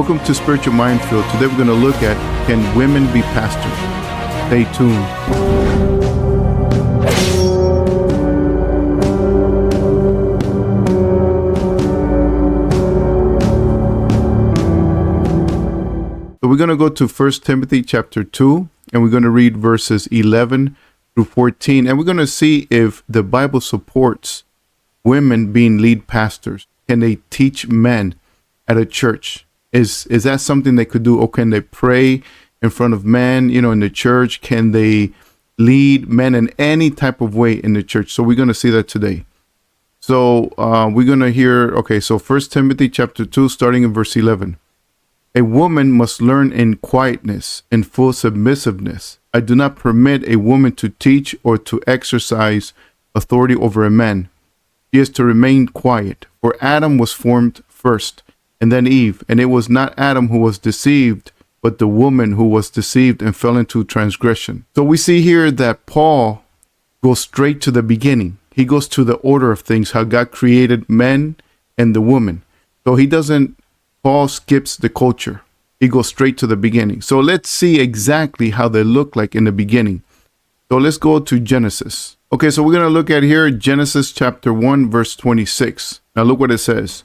Welcome to Spiritual Minefield. Today we're going to look at, can women be pastors? Stay tuned. So we're going to go to 1 Timothy chapter 2, and we're going to read verses 11 through 14, and we're going to see if the Bible supports women being lead pastors. Can they teach men at a church? Is that something they could do? Or can they pray in front of men, in the church? Can they lead men in any type of way in the church? So we're going to see that today. So we're going to hear, so 1 Timothy chapter 2, starting in verse 11. A woman must learn in quietness and full submissiveness. I do not permit a woman to teach or to exercise authority over a man. She is to remain quiet, for Adam was formed first, and then Eve. And it was not Adam who was deceived, but the woman who was deceived and fell into transgression. So we see here that Paul goes straight to the beginning. He goes to the order of things, how God created men and the woman. So Paul skips the culture. He goes straight to the beginning. So let's see exactly how they look like in the beginning. So let's go to Genesis. So we're going to look at here Genesis chapter 1, verse 26. Now look what it says.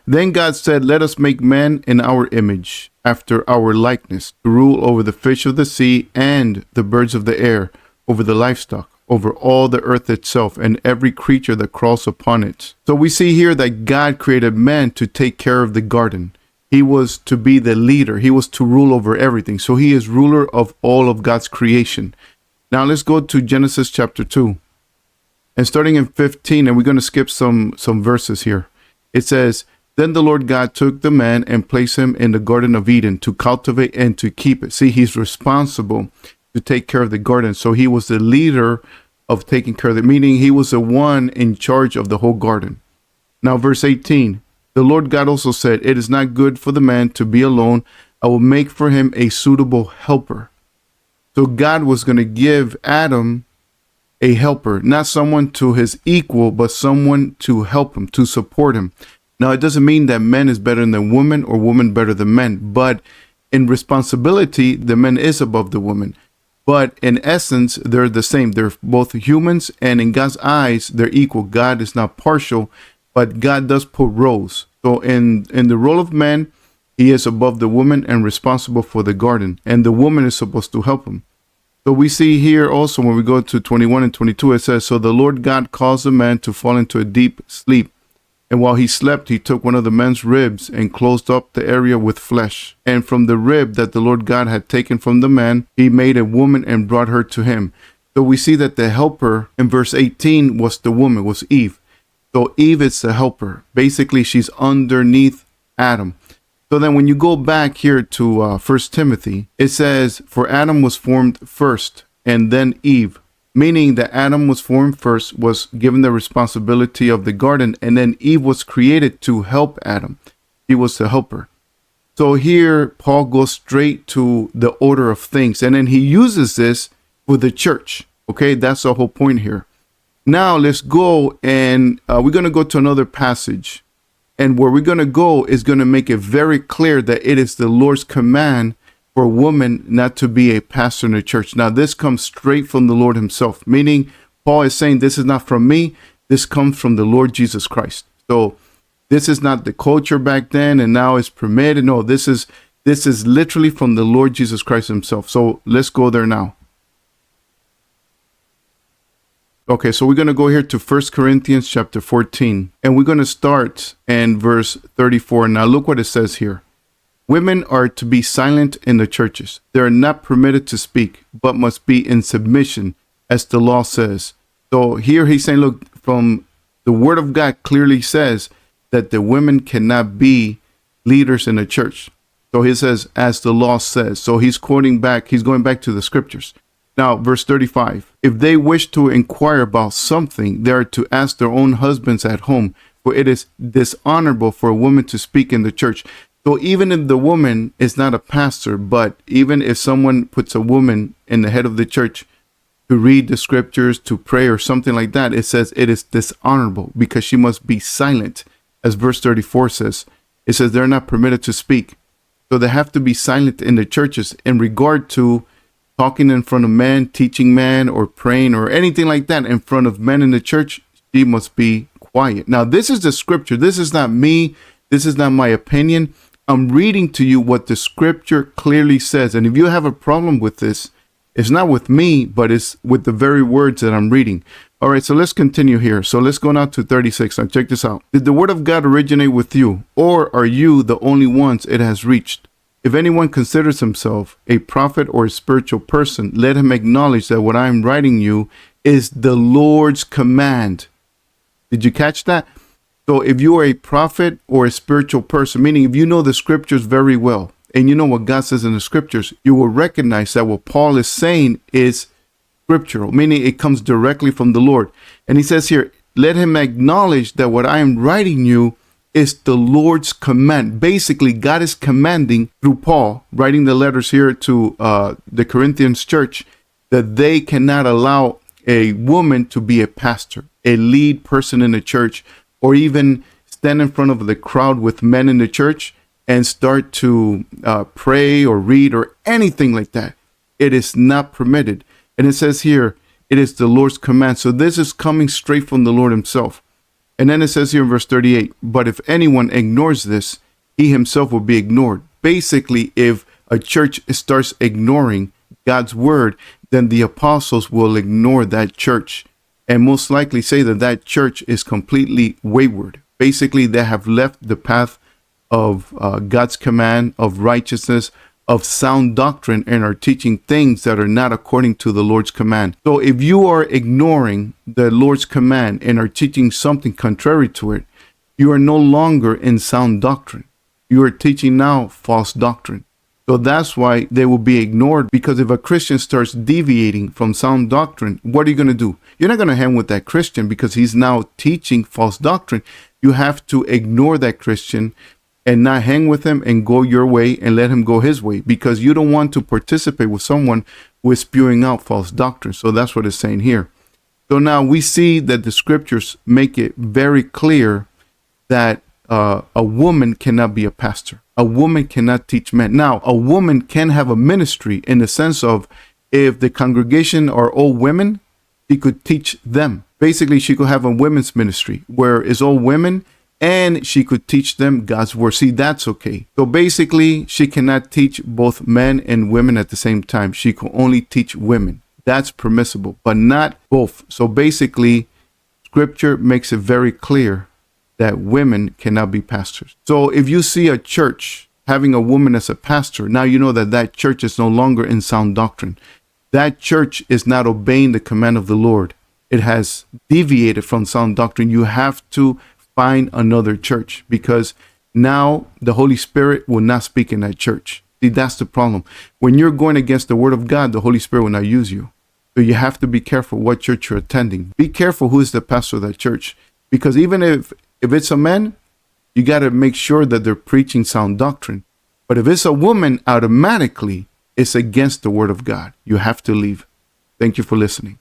Then God said, let us make man in our image, after our likeness, to rule over the fish of the sea and the birds of the air, over the livestock, over all the earth itself, and every creature that crawls upon it. So we see here that God created man to take care of the garden. He was to be the leader. He was to rule over everything. So he is ruler of all of God's creation. Now let's go to Genesis chapter 2. And starting in 15, and we're going to skip some verses here. It says, then the Lord God took the man and placed him in the Garden of Eden to cultivate and to keep it. See, he's responsible to take care of the garden. So he was the leader of taking care of it, meaning he was the one in charge of the whole garden. Now, verse 18, the Lord God also said, it is not good for the man to be alone. I will make for him a suitable helper. So God was going to give Adam a helper, not someone to his equal, but someone to help him, to support him. Now, it doesn't mean that man is better than woman or woman better than men, but in responsibility, the man is above the woman. But in essence, they're the same. They're both humans, and in God's eyes, they're equal. God is not partial, but God does put roles. So in the role of man, he is above the woman and responsible for the garden, and the woman is supposed to help him. So we see here also when we go to 21 and 22, it says, so the Lord God caused the man to fall into a deep sleep. And while he slept, he took one of the man's ribs and closed up the area with flesh. And from the rib that the Lord God had taken from the man, he made a woman and brought her to him. So we see that the helper in verse 18 was the woman, was Eve. So Eve is the helper. Basically, she's underneath Adam. So then when you go back here to 1 Timothy, it says, for Adam was formed first and then Eve. Meaning that Adam was formed first, was given the responsibility of the garden, and then Eve was created to help Adam. He was the helper. So here, Paul goes straight to the order of things, and then he uses this with the church. That's the whole point here. Now let's go, and we're going to go to another passage. And where we're going to go is going to make it very clear that it is the Lord's command for a woman not to be a pastor in the church. Now, this comes straight from the Lord himself, meaning Paul is saying this is not from me. This comes from the Lord Jesus Christ. So this is not the culture back then and now it's permitted. No, this is literally from the Lord Jesus Christ himself. So let's go there now. So we're going to go here to 1 Corinthians chapter 14, and we're going to start in verse 34. Now look what it says here. Women are to be silent in the churches. They are not permitted to speak, but must be in submission, as the law says. So here he's saying, look, from the word of God clearly says that the women cannot be leaders in the church. So he says, as the law says. So he's going back to the scriptures. Now, verse 35, if they wish to inquire about something, they are to ask their own husbands at home, for it is dishonorable for a woman to speak in the church. So even if the woman is not a pastor, but even if someone puts a woman in the head of the church to read the scriptures, to pray or something like that, it says it is dishonorable because she must be silent. As verse 34 says, it says they're not permitted to speak. So they have to be silent in the churches in regard to talking in front of men, teaching men, or praying, or anything like that in front of men in the church. She must be quiet. Now, this is the scripture. This is not me. This is not my opinion. I'm reading to you what the scripture clearly says. And if you have a problem with this, it's not with me, but it's with the very words that I'm reading. All right, so let's continue here. So let's go now to 36. Now check this out. Did the word of God originate with you, or are you the only ones it has reached? If anyone considers himself a prophet or a spiritual person, let him acknowledge that what I am writing you is the Lord's command. Did you catch that? So if you are a prophet or a spiritual person, meaning if you know the scriptures very well, and you know what God says in the scriptures, you will recognize that what Paul is saying is scriptural, meaning it comes directly from the Lord. And he says here, let him acknowledge that what I am writing you is the Lord's command. Basically, God is commanding through Paul, writing the letters here to the Corinthians church, that they cannot allow a woman to be a pastor, a lead person in the church, or even stand in front of the crowd with men in the church and start to pray or read or anything like that. It is not permitted. And it says here, it is the Lord's command. So this is coming straight from the Lord himself. And then it says here in verse 38, but if anyone ignores this, he himself will be ignored. Basically, if a church starts ignoring God's word, then the apostles will ignore that church and most likely say that that church is completely wayward. Basically, they have left the path of God's command, of righteousness, of sound doctrine, and are teaching things that are not according to the Lord's command. So if you are ignoring the Lord's command and are teaching something contrary to it, you are no longer in sound doctrine. You are teaching now false doctrine. So that's why they will be ignored, because if a Christian starts deviating from sound doctrine, what are you going to do? You're not going to hang with that Christian because he's now teaching false doctrine. You have to ignore that Christian and not hang with him and go your way and let him go his way, because you don't want to participate with someone who is spewing out false doctrine. So that's what it's saying here. So now we see that the scriptures make it very clear that a woman cannot be a pastor. A woman cannot teach men. Now, a woman can have a ministry in the sense of, if the congregation are all women, she could teach them. Basically, she could have a women's ministry where it's all women, and she could teach them God's word. See, that's okay. So basically, she cannot teach both men and women at the same time. She could only teach women. That's permissible, but not both. So basically, scripture makes it very clear that women cannot be pastors. So if you see a church having a woman as a pastor, now you know that that church is no longer in sound doctrine. That church is not obeying the command of the Lord. It has deviated from sound doctrine. You have to find another church, because now the Holy Spirit will not speak in that church. See, that's the problem. When you're going against the word of God, the Holy Spirit will not use you. So you have to be careful what church you're attending. Be careful who is the pastor of that church, because even if it's a man, you got to make sure that they're preaching sound doctrine. But if it's a woman, automatically it's against the word of God. You have to leave. Thank you for listening.